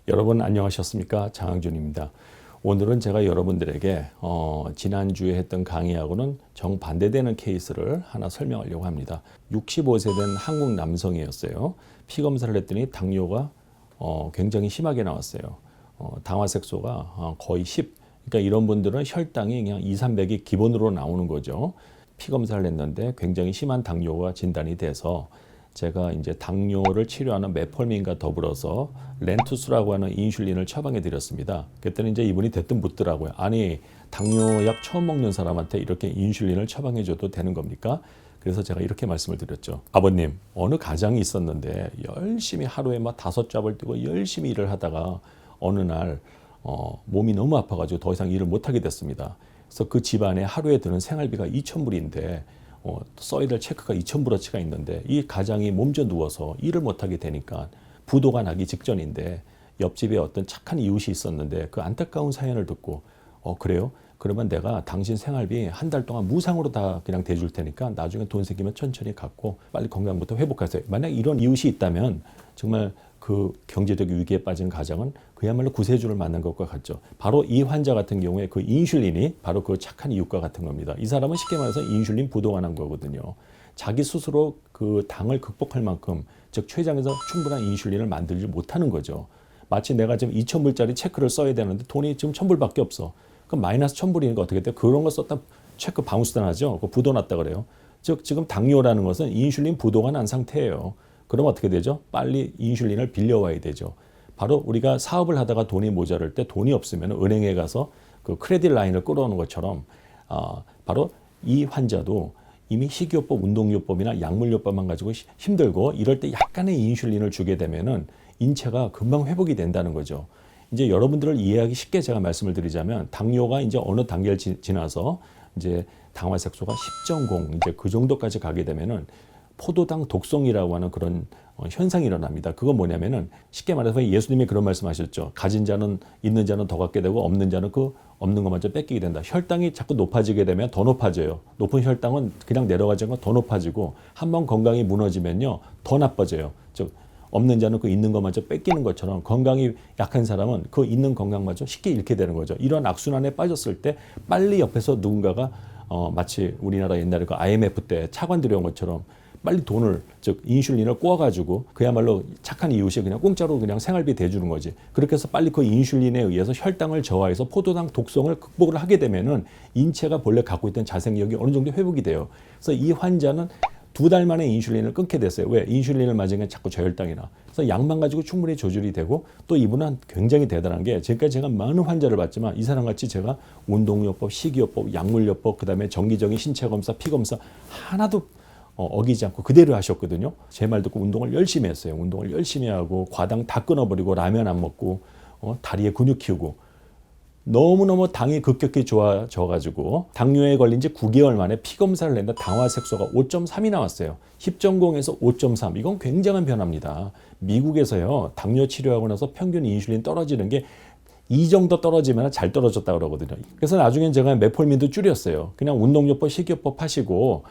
여러분 안녕하셨습니까? 장항준입니다. 오늘은 제가 여러분들에게 지난주에 했던 강의하고는 정반대되는 케이스를 하나 설명하려고 합니다. 65세 된 한국 남성이었어요. 피검사를 했더니 당뇨가 굉장히 심하게 나왔어요. 당화색소가 거의 10. 그러니까 이런 분들은 혈당이 그냥 2, 300이 기본으로 나오는 거죠. 피검사를 했는데 굉장히 심한 당뇨가 진단이 돼서 제가 이제 당뇨를 치료하는 메폴민과 더불어서 렌투스라고 하는 인슐린을 처방해 드렸습니다. 그랬더니 이제 이분이 대뜸 묻더라고요. 아니, 당뇨약 처음 먹는 사람한테 이렇게 인슐린을 처방해 줘도 되는 겁니까? 그래서 제가 이렇게 말씀을 드렸죠. 아버님, 어느 가장이 있었는데 열심히 하루에 막 5잡을 뛰고 열심히 일을 하다가 어느 날 몸이 너무 아파가지고 더 이상 일을 못하게 됐습니다. 그래서 그 집안에 하루에 드는 생활비가 2,000불인데 써야 될 체크가 2,000불어치가 있는데 이 가장이 몸져 누워서 일을 못하게 되니까 부도가 나기 직전인데 옆집에 어떤 착한 이웃이 있었는데 그 안타까운 사연을 듣고 그래요? 그러면 내가 당신 생활비 한 달 동안 무상으로 다 그냥 대줄 테니까 나중에 돈 생기면 천천히 갚고 빨리 건강부터 회복하세요. 만약 이런 이웃이 있다면 정말 그 경제적 위기에 빠진 가장은 그야말로 구세주를 만난 것과 같죠. 바로 이 환자 같은 경우에 그 인슐린이 바로 그 착한 이웃과 같은 겁니다. 이 사람은 쉽게 말해서 인슐린 부도가 난 거거든요. 자기 스스로 그 당을 극복할 만큼, 즉 췌장에서 충분한 인슐린을 만들지 못하는 거죠. 마치 내가 지금 2,000불짜리 체크를 써야 되는데 돈이 지금 1,000불밖에 없어. 그럼 마이너스 1,000불이니까 어떻게 돼요? 그런 거 썼다 체크 바운스 나죠. 그 부도 났다 그래요. 즉 지금 당뇨라는 것은 인슐린 부도가 난 상태예요. 그럼 어떻게 되죠? 빨리 인슐린을 빌려와야 되죠. 바로 우리가 사업을 하다가 돈이 모자랄 때 돈이 없으면 은행에 가서 그 크레딧 라인을 끌어오는 것처럼 바로 이 환자도 이미 식이요법, 운동요법이나 약물요법만 가지고 힘들고 이럴 때 약간의 인슐린을 주게 되면은 인체가 금방 회복이 된다는 거죠. 이제 여러분들을 이해하기 쉽게 제가 말씀을 드리자면 당뇨가 이제 어느 단계를 지나서 이제 당화색소가 10.0 이제 그 정도까지 가게 되면은 포도당 독성이라고 하는 그런 현상이 일어납니다. 그건 뭐냐면은 쉽게 말해서 예수님이 그런 말씀하셨죠. 가진 자는 있는 자는 더 갖게 되고 없는 자는 그 없는 것마저 뺏기게 된다. 혈당이 자꾸 높아지게 되면 더 높아져요. 높은 혈당은 그냥 내려가지는 건 더 높아지고 한번 건강이 무너지면요 더 나빠져요. 즉 없는 자는 그 있는 것마저 뺏기는 것처럼 건강이 약한 사람은 그 있는 건강마저 쉽게 잃게 되는 거죠. 이런 악순환에 빠졌을 때 빨리 옆에서 누군가가 마치 우리나라 옛날에 그 IMF 때 차관 들여온 것처럼 빨리 돈을, 즉 인슐린을 꼬아가지고 그야말로 착한 이웃이 그냥 공짜로 그냥 생활비 대주는 거지. 그렇게 해서 빨리 그 인슐린에 의해서 혈당을 저하해서 포도당 독성을 극복을 하게 되면은 인체가 본래 갖고 있던 자생력이 어느 정도 회복이 돼요. 그래서 이 환자는 2달 만에 인슐린을 끊게 됐어요. 왜? 인슐린을 맞으니까 자꾸 저혈당이나. 그래서 약만 가지고 충분히 조절이 되고 또 이분은 굉장히 대단한 게 지금까지 제가 많은 환자를 봤지만 이 사람같이 제가 운동요법, 식이요법, 약물요법, 그다음에 정기적인 신체검사, 피검사 하나도 어기지 않고 그대로 하셨거든요. 제 말 듣고 운동을 열심히 했어요. 운동을 열심히 하고 과당 다 끊어버리고 라면 안 먹고 다리에 근육 키우고 너무너무 당이 급격히 좋아져가지고 당뇨에 걸린 지 9개월 만에 피검사를 냈는데 당화색소가 5.3이 나왔어요. 10.0에서 5.3. 이건 굉장한 변화입니다. 미국에서요 당뇨 치료하고 나서 평균 인슐린 떨어지는 게 이 정도 떨어지면 잘 떨어졌다 그러거든요. 그래서 나중엔 제가 메폴민도 줄였어요. 그냥 운동요법, 식이요법 하시고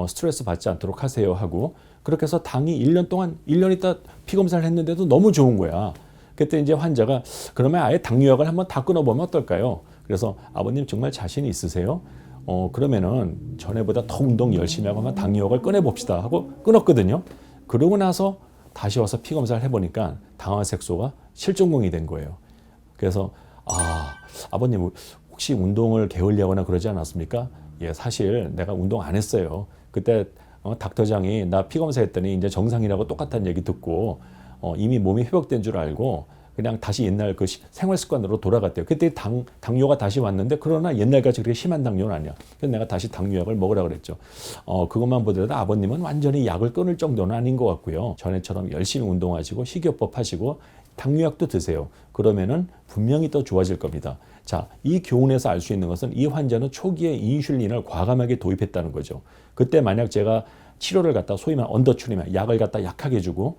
스트레스 받지 않도록 하세요 하고 그렇게 해서 당이 1년 있다 피검사를 했는데도 너무 좋은 거야. 그때 이제 환자가 그러면 아예 당뇨약을 한번 다 끊어보면 어떨까요? 그래서 아버님 정말 자신이 있으세요? 그러면은 전에보다 더 운동 열심히 하고 한번 당뇨약을 꺼내봅시다 하고 끊었거든요. 그러고 나서 다시 와서 피검사를 해보니까 당화색소가 7.0이 된 거예요. 그래서 아버님 혹시 운동을 게을리하거나 그러지 않았습니까? 예, 사실 내가 운동 안 했어요. 그때 닥터장이 나 피검사 했더니 이제 정상이라고 똑같다는 얘기 듣고 이미 몸이 회복된 줄 알고 그냥 다시 옛날 그 생활 습관으로 돌아갔대요. 그때 당뇨가 다시 왔는데 그러나 옛날같이 그렇게 심한 당뇨는 아니야. 그래서 내가 다시 당뇨약을 먹으라 그랬죠. 그것만 보더라도 아버님은 완전히 약을 끊을 정도는 아닌 것 같고요. 전에처럼 열심히 운동하시고 식이요법 하시고 당뇨약도 드세요. 그러면은 분명히 더 좋아질 겁니다. 자, 이 교훈에서 알 수 있는 것은 이 환자는 초기에 인슐린을 과감하게 도입했다는 거죠. 그때 만약 제가 치료를 갖다 소위 말하는 언더추리면 약을 갖다 약하게 주고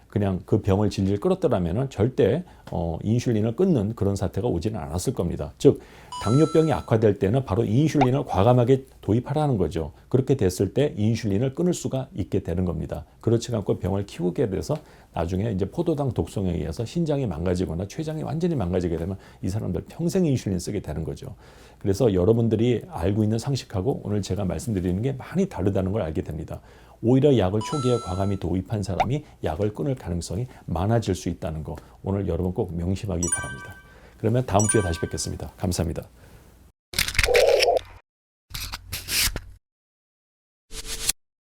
그냥 그 병을 질질 끌었더라면은 절대 인슐린을 끊는 그런 사태가 오지는 않았을 겁니다. 즉 당뇨병이 악화될 때는 바로 인슐린을 과감하게 도입하라는 거죠. 그렇게 됐을 때 인슐린을 끊을 수가 있게 되는 겁니다. 그렇지 않고 병을 키우게 돼서 나중에 이제 포도당 독성에 의해서 신장이 망가지거나 췌장이 완전히 망가지게 되면 이 사람들 평생 인슐린 쓰게 되는 거죠. 그래서 여러분들이 알고 있는 상식하고 오늘 제가 말씀드리는 게 많이 다르다는 걸 알게 됩니다. 오히려 약을 초기에 과감히 도입한 사람이 약을 끊을 가능성이 많아질 수 있다는 거 오늘 여러분 꼭 명심하기 바랍니다. 그러면 다음 주에 다시 뵙겠습니다. 감사합니다.